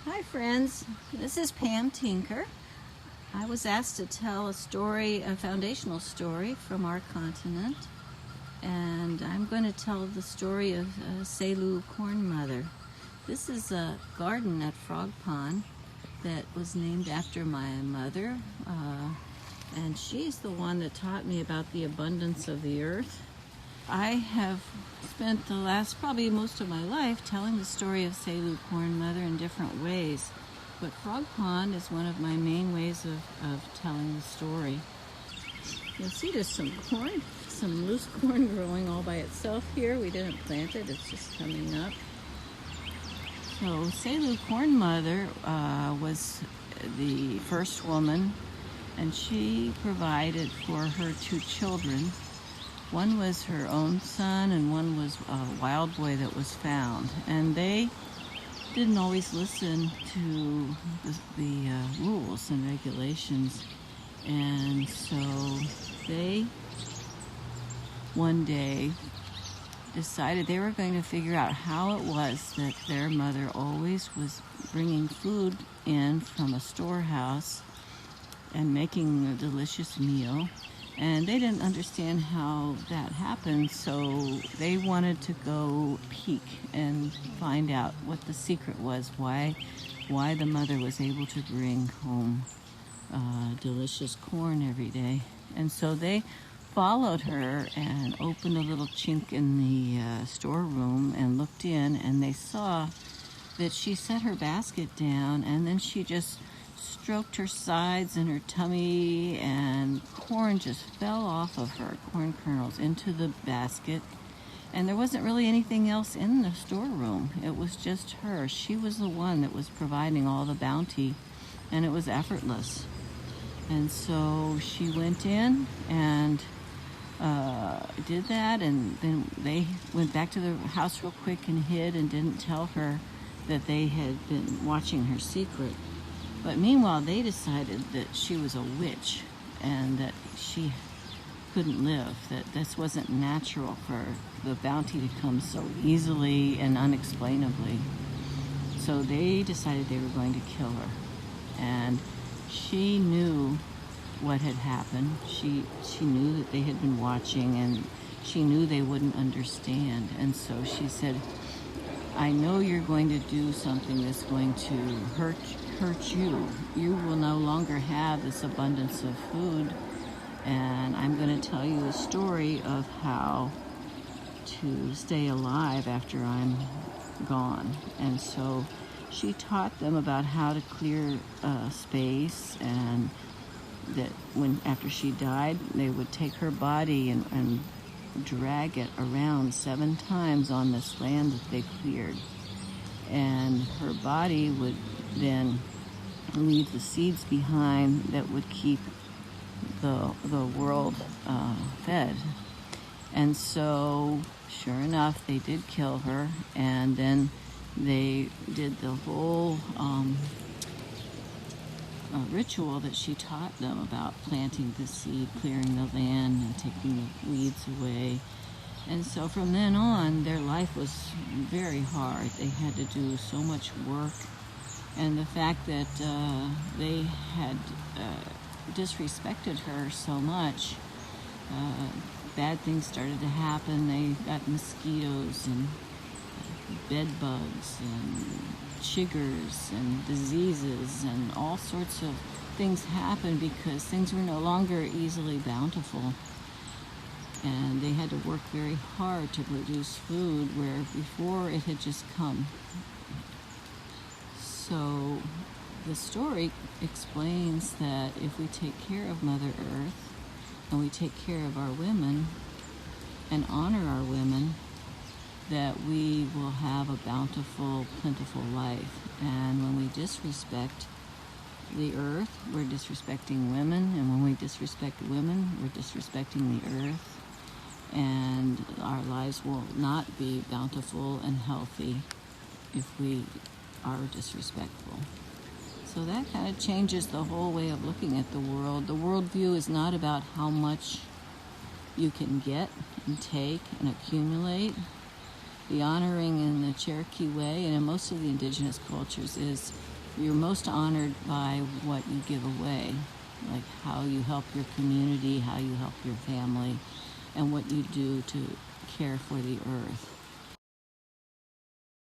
Hi friends, this is Pam Tinker. I was asked to tell a story, a foundational story from our continent, and I'm going to tell the story of Selu Corn Mother. This is a garden at Frog Pond that was named after my mother, and she's the one that taught me about the abundance of the earth. I have spent the last, probably most of my life, telling the story of Selu Corn Mother in different ways. But Frog Pond is one of my main ways of telling the story. You'll see there's some corn, some loose corn growing all by itself here. We didn't plant it, it's just coming up. So Selu Corn Mother was the first woman, and she provided for her two children. One was her own son, and one was a wild boy that was found. And they didn't always listen to the rules and regulations. And so they, one day, decided they were going to figure out how it was that their mother always was bringing food in from a storehouse and making a delicious meal. And they didn't understand how that happened, so they wanted to go peek and find out what the secret was, why the mother was able to bring home delicious corn every day. And so they followed her and opened a little chink in the storeroom and looked in, and they saw that she set her basket down, and then she just stroked her sides and her tummy, and corn just fell off of her, corn kernels, into the basket. And there wasn't really anything else in the storeroom. It was just her. She was the one that was providing all the bounty, and it was effortless. And so she went in and did that, and then they went back to the house real quick and hid and didn't tell her that they had been watching her secret. But meanwhile, they decided that she was a witch and that she couldn't live, that this wasn't natural for the bounty to come so easily and unexplainably. So they decided they were going to kill her. And she knew what had happened. She knew that they had been watching, and she knew they wouldn't understand. And so she said, I know you're going to do something that's going to hurt you. You will no longer have this abundance of food, and I'm going to tell you a story of how to stay alive after I'm gone. And so she taught them about how to clear space, and that after she died, they would take her body and drag it around 7 times on this land that they cleared. And her body would then leave the seeds behind that would keep the world fed. And so, sure enough, they did kill her, and then they did the whole ritual that she taught them about planting the seed, clearing the land, and taking the weeds away. And so from then on, their life was very hard. They had to do so much work. And the fact that they had disrespected her so much, bad things started to happen. They got mosquitoes and bed bugs and chiggers and diseases, and all sorts of things happened because things were no longer easily bountiful. And they had to work very hard to produce food where before it had just come. So the story explains that if we take care of Mother Earth and we take care of our women and honor our women, that we will have a bountiful, plentiful life. And when we disrespect the earth, we're disrespecting women, and when we disrespect women, we're disrespecting the earth, and our lives will not be bountiful and healthy if we are disrespectful. So that kind of changes the whole way of looking at the world. The worldview is not about how much you can get and take and accumulate. The honoring in the Cherokee way and in most of the indigenous cultures is you're most honored by what you give away, like how you help your community, how you help your family, and what you do to care for the earth.